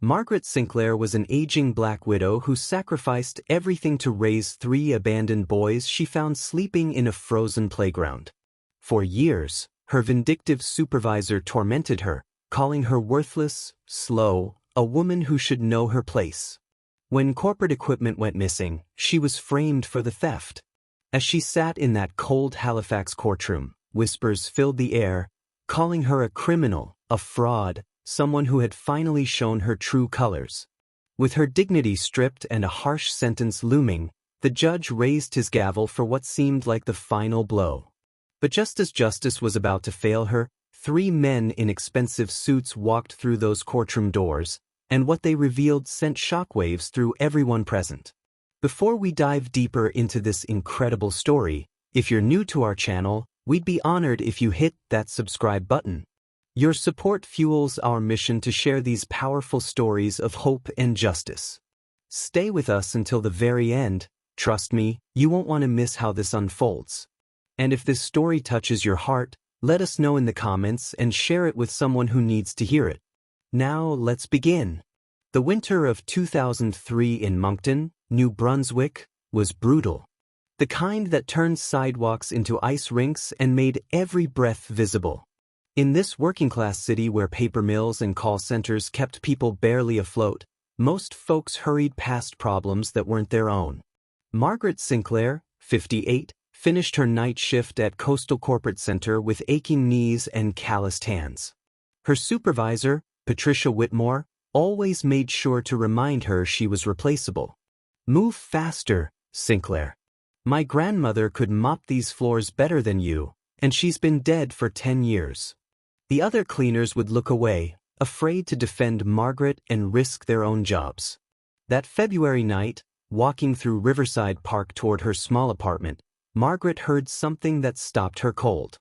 Margaret Sinclair was an aging black widow who sacrificed everything to raise 3 abandoned boys she found sleeping in a frozen playground. For years, her vindictive supervisor tormented her, calling her worthless, slow, a woman who should know her place. When corporate equipment went missing, she was framed for the theft. As she sat in that cold Halifax courtroom, whispers filled the air, calling her a criminal, a fraud, someone who had finally shown her true colors. With her dignity stripped and a harsh sentence looming, the judge raised his gavel for what seemed like the final blow. But just as justice was about to fail her, 3 men in expensive suits walked through those courtroom doors, and what they revealed sent shockwaves through everyone present. Before we dive deeper into this incredible story, if you're new to our channel, we'd be honored if you hit that subscribe button. Your support fuels our mission to share these powerful stories of hope and justice. Stay with us until the very end. Trust me, you won't want to miss how this unfolds. And if this story touches your heart, let us know in the comments and share it with someone who needs to hear it. Now let's begin. The winter of 2003 in Moncton, New Brunswick, was brutal. The kind that turned sidewalks into ice rinks and made every breath visible. In this working-class city where paper mills and call centers kept people barely afloat, most folks hurried past problems that weren't their own. Margaret Sinclair, 58, finished her night shift at Coastal Corporate Center with aching knees and calloused hands. Her supervisor, Patricia Whitmore, always made sure to remind her she was replaceable. "Move faster, Sinclair. My grandmother could mop these floors better than you, and she's been dead for 10 years. The other cleaners would look away, afraid to defend Margaret and risk their own jobs. That February night, walking through Riverside Park toward her small apartment, Margaret heard something that stopped her cold.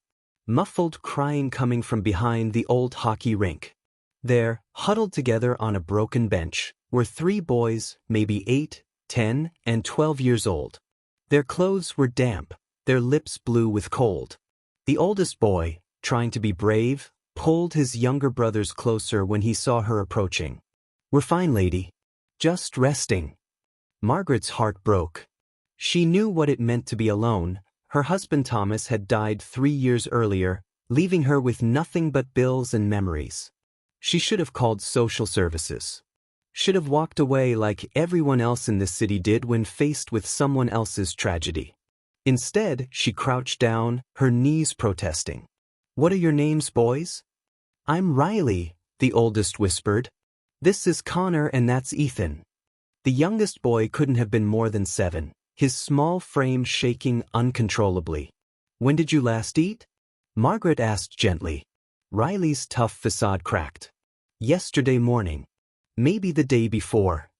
Muffled crying coming from behind the old hockey rink. There, huddled together on a broken bench, were 3 boys, maybe 8, 10, and 12 years old. Their clothes were damp, their lips blue with cold. The oldest boy, trying to be brave, pulled his younger brothers closer when he saw her approaching. "We're fine, lady. Just resting." Margaret's heart broke. She knew what it meant to be alone. Her husband Thomas had died 3 years earlier, leaving her with nothing but bills and memories. She should have called social services. Should have walked away like everyone else in this city did when faced with someone else's tragedy. Instead, she crouched down, her knees protesting. "What are your names, boys?" "I'm Riley," the oldest whispered. "This is Connor and that's Ethan." The youngest boy couldn't have been more than 7, his small frame shaking uncontrollably. "When did you last eat?" Margaret asked gently. Riley's tough facade cracked. "Yesterday morning. Maybe the day before."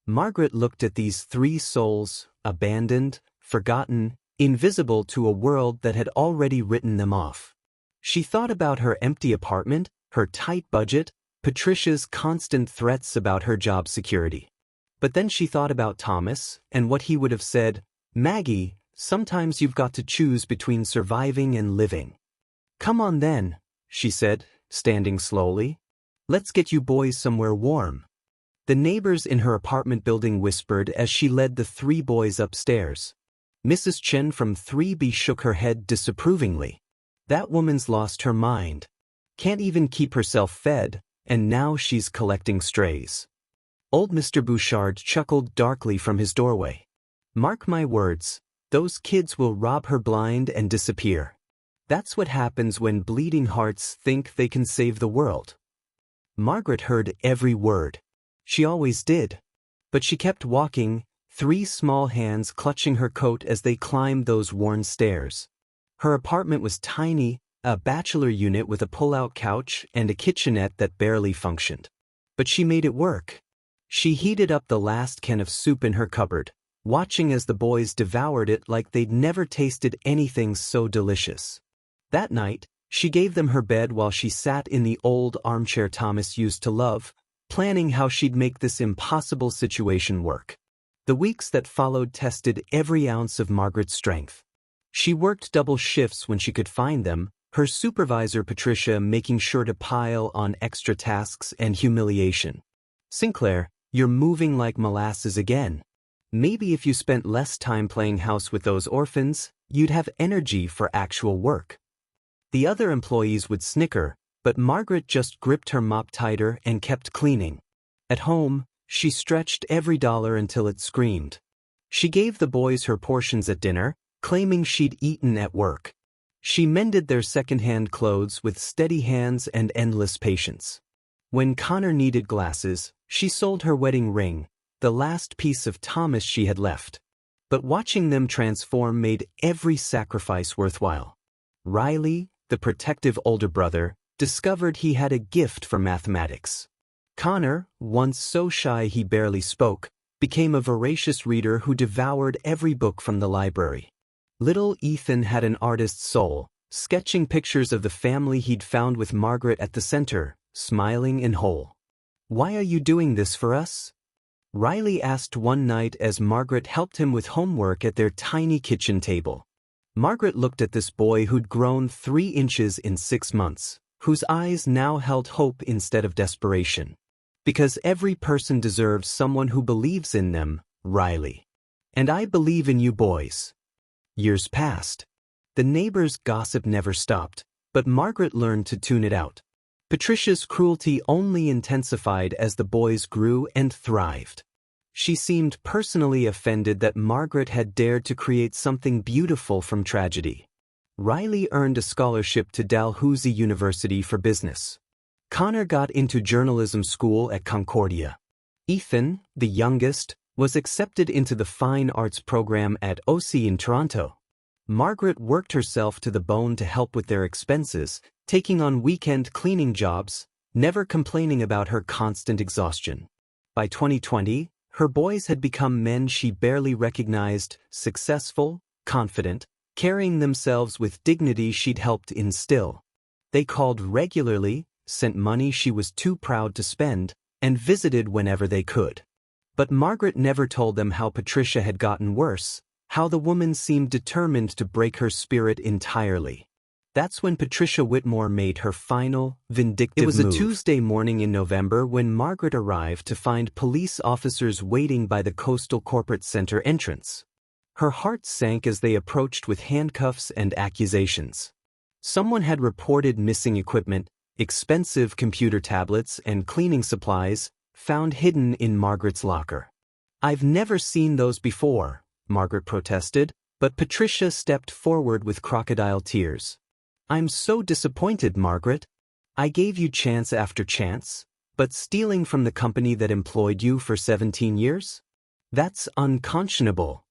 Margaret looked at these 3 souls, abandoned, forgotten, invisible to a world that had already written them off. She thought about her empty apartment, her tight budget, Patricia's constant threats about her job security. But then she thought about Thomas and what he would have said, "Maggie, sometimes you've got to choose between surviving and living." "Come on then," she said, standing slowly. "Let's get you boys somewhere warm." The neighbors in her apartment building whispered as she led the 3 boys upstairs. Mrs. Chen from 3B shook her head disapprovingly. "That woman's lost her mind. Can't even keep herself fed, and now she's collecting strays." Old Mr. Bouchard chuckled darkly from his doorway. "Mark my words, those kids will rob her blind and disappear. That's what happens when bleeding hearts think they can save the world." Margaret heard every word. She always did. But she kept walking, 3 small hands clutching her coat as they climbed those worn stairs. Her apartment was tiny, a bachelor unit with a pull-out couch and a kitchenette that barely functioned. But she made it work. She heated up the last can of soup in her cupboard, watching as the boys devoured it like they'd never tasted anything so delicious. That night, she gave them her bed while she sat in the old armchair Thomas used to love, planning how she'd make this impossible situation work. The weeks that followed tested every ounce of Margaret's strength. She worked double shifts when she could find them, her supervisor Patricia making sure to pile on extra tasks and humiliation. Sinclair, you're moving like molasses again. Maybe if you spent less time playing house with those orphans, you'd have energy for actual work. The other employees would snicker, but Margaret just gripped her mop tighter and kept cleaning. At home, she stretched every dollar until it screamed. She gave the boys her portions at dinner, claiming she'd eaten at work. She mended their second-hand clothes with steady hands and endless patience. When Connor needed glasses, she sold her wedding ring, the last piece of Thomas she had left. But watching them transform made every sacrifice worthwhile. Riley, the protective older brother, discovered he had a gift for mathematics. Connor, once so shy he barely spoke, became a voracious reader who devoured every book from the library. Little Ethan had an artist's soul, sketching pictures of the family he'd found with Margaret at the center, smiling and whole. "Why are you doing this for us?" Riley asked one night as Margaret helped him with homework at their tiny kitchen table. Margaret looked at this boy who'd grown 3 inches in 6 months, whose eyes now held hope instead of desperation. "Because every person deserves someone who believes in them, Riley. And I believe in you boys." Years passed. The neighbors' gossip never stopped, but Margaret learned to tune it out. Patricia's cruelty only intensified as the boys grew and thrived. She seemed personally offended that Margaret had dared to create something beautiful from tragedy. Riley earned a scholarship to Dalhousie University for business. Connor got into journalism school at Concordia. Ethan, the youngest, was accepted into the fine arts program at OC in Toronto. Margaret worked herself to the bone to help with their expenses, taking on weekend cleaning jobs, never complaining about her constant exhaustion. By 2020, her boys had become men she barely recognized, successful, confident, carrying themselves with dignity she'd helped instill. They called regularly, sent money she was too proud to spend, and visited whenever they could. But Margaret never told them how Patricia had gotten worse, how the woman seemed determined to break her spirit entirely. That's when Patricia Whitmore made her final, vindictive move. It was a Tuesday morning in November when Margaret arrived to find police officers waiting by the Coastal Corporate Center entrance. Her heart sank as they approached with handcuffs and accusations. Someone had reported missing equipment, expensive computer tablets and cleaning supplies, found hidden in Margaret's locker. "I've never seen those before," Margaret protested, but Patricia stepped forward with crocodile tears. "I'm so disappointed, Margaret. I gave you chance after chance, but stealing from the company that employed you for 17 years? That's unconscionable."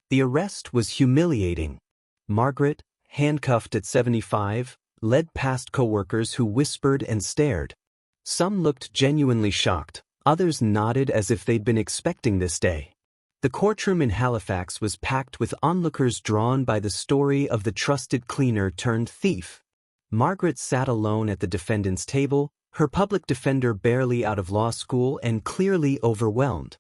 The arrest was humiliating. Margaret, handcuffed at 75, led past coworkers who whispered and stared. Some looked genuinely shocked, others nodded as if they'd been expecting this day. The courtroom in Halifax was packed with onlookers drawn by the story of the trusted cleaner turned thief. Margaret sat alone at the defendant's table, her public defender barely out of law school and clearly overwhelmed.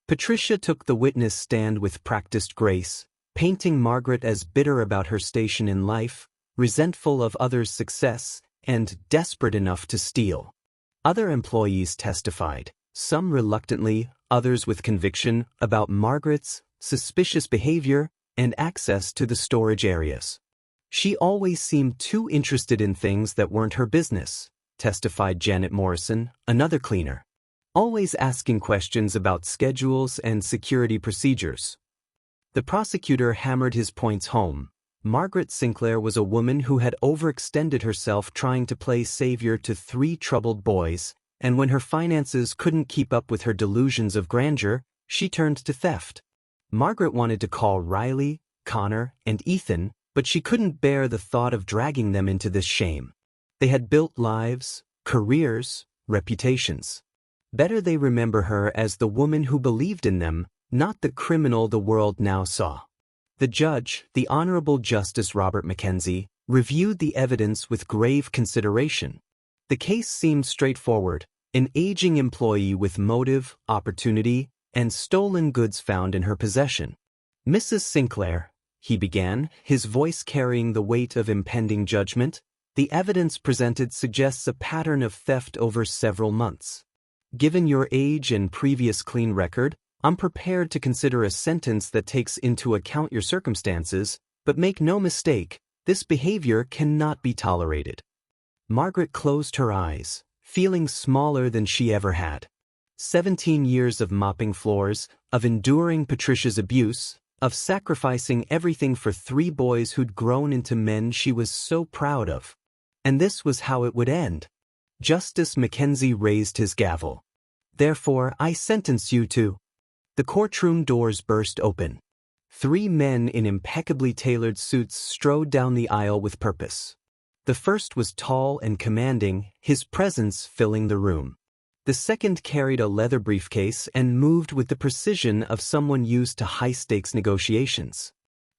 Patricia took the witness stand with practiced grace, painting Margaret as bitter about her station in life, resentful of others' success, and desperate enough to steal. Other employees testified, some reluctantly, others with conviction, about Margaret's suspicious behavior and access to the storage areas. "She always seemed too interested in things that weren't her business," testified Janet Morrison, another cleaner. "Always asking questions about schedules and security procedures." The prosecutor hammered his points home. Margaret Sinclair was a woman who had overextended herself trying to play savior to 3 troubled boys, and when her finances couldn't keep up with her delusions of grandeur, she turned to theft. Margaret wanted to call Riley, Connor, and Ethan, but she couldn't bear the thought of dragging them into this shame. They had built lives, careers, reputations. Better they remember her as the woman who believed in them, not the criminal the world now saw. The judge, the Honorable Justice Robert Mackenzie, reviewed the evidence with grave consideration. The case seemed straightforward: an aging employee with motive, opportunity, and stolen goods found in her possession. "Mrs. Sinclair," he began, his voice carrying the weight of impending judgment, "the evidence presented suggests a pattern of theft over several months. Given your age and previous clean record, I'm prepared to consider a sentence that takes into account your circumstances, but make no mistake, this behavior cannot be tolerated." Margaret closed her eyes, feeling smaller than she ever had. 17 years of mopping floors, of enduring Patricia's abuse, of sacrificing everything for 3 boys who'd grown into men she was so proud of. And this was how it would end. Justice Mackenzie raised his gavel. "Therefore, I sentence you to—" The courtroom doors burst open. 3 men in impeccably tailored suits strode down the aisle with purpose. The first was tall and commanding, his presence filling the room. The second carried a leather briefcase and moved with the precision of someone used to high-stakes negotiations.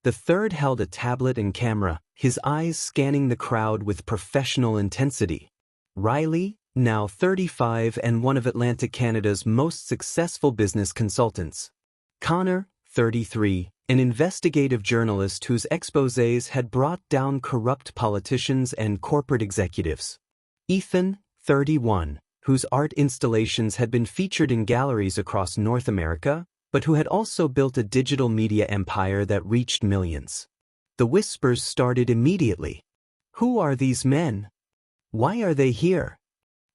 The third held a tablet and camera, his eyes scanning the crowd with professional intensity. Riley, now 35 and one of Atlantic Canada's most successful business consultants. Connor, 33, an investigative journalist whose exposés had brought down corrupt politicians and corporate executives. Ethan, 31, whose art installations had been featured in galleries across North America, but who had also built a digital media empire that reached millions. The whispers started immediately. Who are these men? Why are they here?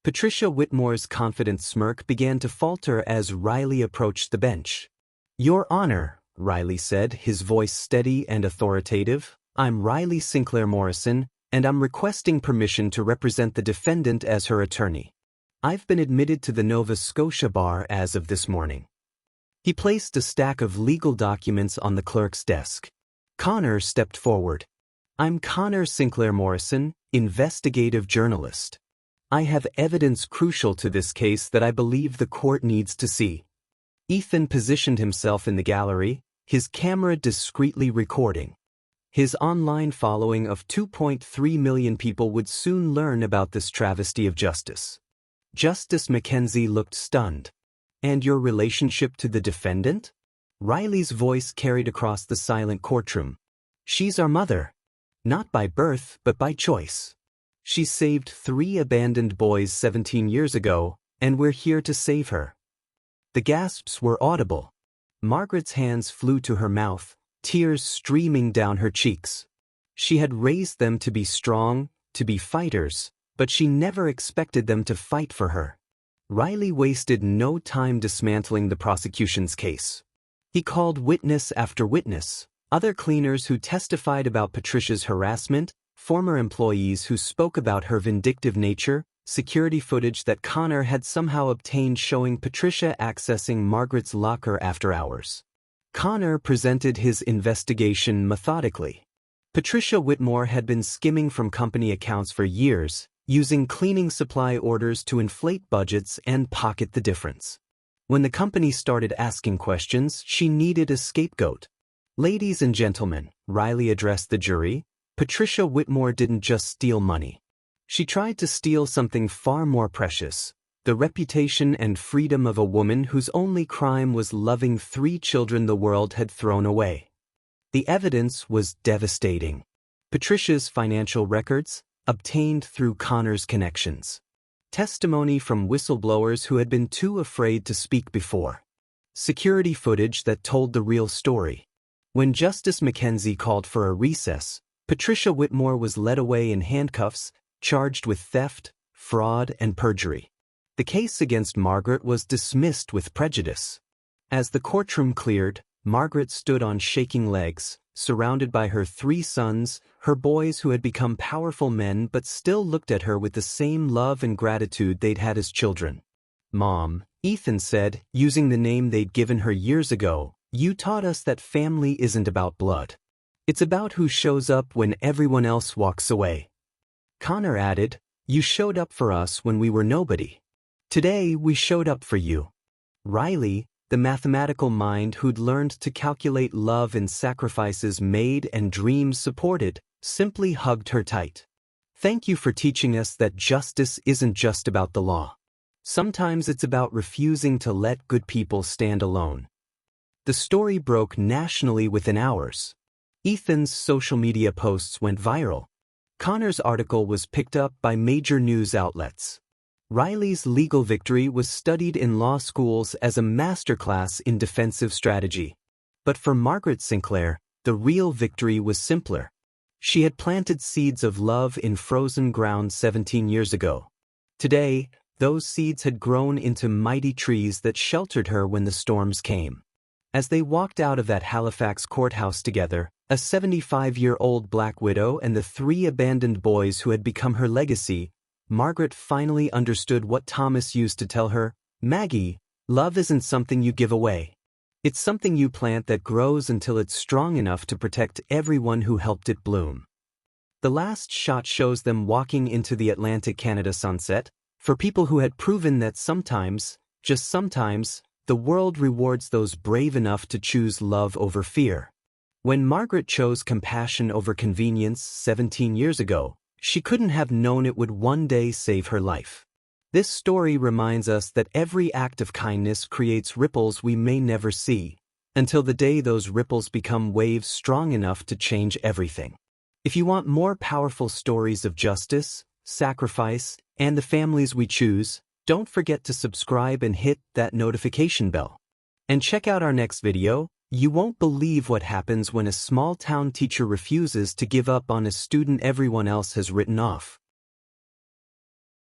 Patricia Whitmore's confident smirk began to falter as Riley approached the bench. "Your Honor," Riley said, his voice steady and authoritative, "I'm Riley Sinclair Morrison, and I'm requesting permission to represent the defendant as her attorney. I've been admitted to the Nova Scotia bar as of this morning." He placed a stack of legal documents on the clerk's desk. Connor stepped forward. "I'm Connor Sinclair Morrison, investigative journalist. I have evidence crucial to this case that I believe the court needs to see." Ethan positioned himself in the gallery, his camera discreetly recording. His online following of 2.3 million people would soon learn about this travesty of justice. Justice Mackenzie looked stunned. "And your relationship to the defendant?" Riley's voice carried across the silent courtroom. "She's our mother. Not by birth, but by choice. She saved 3 abandoned boys 17 years ago, and we're here to save her." The gasps were audible. Margaret's hands flew to her mouth, tears streaming down her cheeks. She had raised them to be strong, to be fighters, but she never expected them to fight for her. Riley wasted no time dismantling the prosecution's case. He called witness after witness, other cleaners who testified about Patricia's harassment, former employees who spoke about her vindictive nature, security footage that Connor had somehow obtained showing Patricia accessing Margaret's locker after hours. Connor presented his investigation methodically. Patricia Whitmore had been skimming from company accounts for years, using cleaning supply orders to inflate budgets and pocket the difference. When the company started asking questions, she needed a scapegoat. "Ladies and gentlemen," Riley addressed the jury, "Patricia Whitmore didn't just steal money. She tried to steal something far more precious, the reputation and freedom of a woman whose only crime was loving 3 children the world had thrown away." The evidence was devastating. Patricia's financial records, obtained through Connor's connections. Testimony from whistleblowers who had been too afraid to speak before. Security footage that told the real story. When Justice Mackenzie called for a recess, Patricia Whitmore was led away in handcuffs, charged with theft, fraud, and perjury. The case against Margaret was dismissed with prejudice. As the courtroom cleared, Margaret stood on shaking legs, surrounded by her 3 sons, her boys who had become powerful men but still looked at her with the same love and gratitude they'd had as children. "Mom," Ethan said, using the name they'd given her years ago, "you taught us that family isn't about blood. It's about who shows up when everyone else walks away." Connor added, "You showed up for us when we were nobody. Today we showed up for you." Riley, the mathematical mind who'd learned to calculate love and sacrifices made and dreams supported, simply hugged her tight. "Thank you for teaching us that justice isn't just about the law. Sometimes it's about refusing to let good people stand alone." The story broke nationally within hours. Ethan's social media posts went viral. Connor's article was picked up by major news outlets. Riley's legal victory was studied in law schools as a masterclass in defensive strategy. But for Margaret Sinclair, the real victory was simpler. She had planted seeds of love in frozen ground 17 years ago. Today, those seeds had grown into mighty trees that sheltered her when the storms came. As they walked out of that Halifax courthouse together, a 75-year-old black widow and the 3 abandoned boys who had become her legacy, Margaret finally understood what Thomas used to tell her, "Maggie, love isn't something you give away. It's something you plant that grows until it's strong enough to protect everyone who helped it bloom." The last shot shows them walking into the Atlantic Canada sunset, for people who had proven that sometimes, just sometimes, the world rewards those brave enough to choose love over fear. When Margaret chose compassion over convenience 17 years ago, she couldn't have known it would one day save her life. This story reminds us that every act of kindness creates ripples we may never see, until the day those ripples become waves strong enough to change everything. If you want more powerful stories of justice, sacrifice, and the families we choose, don't forget to subscribe and hit that notification bell. And check out our next video. You won't believe what happens when a small-town teacher refuses to give up on a student everyone else has written off.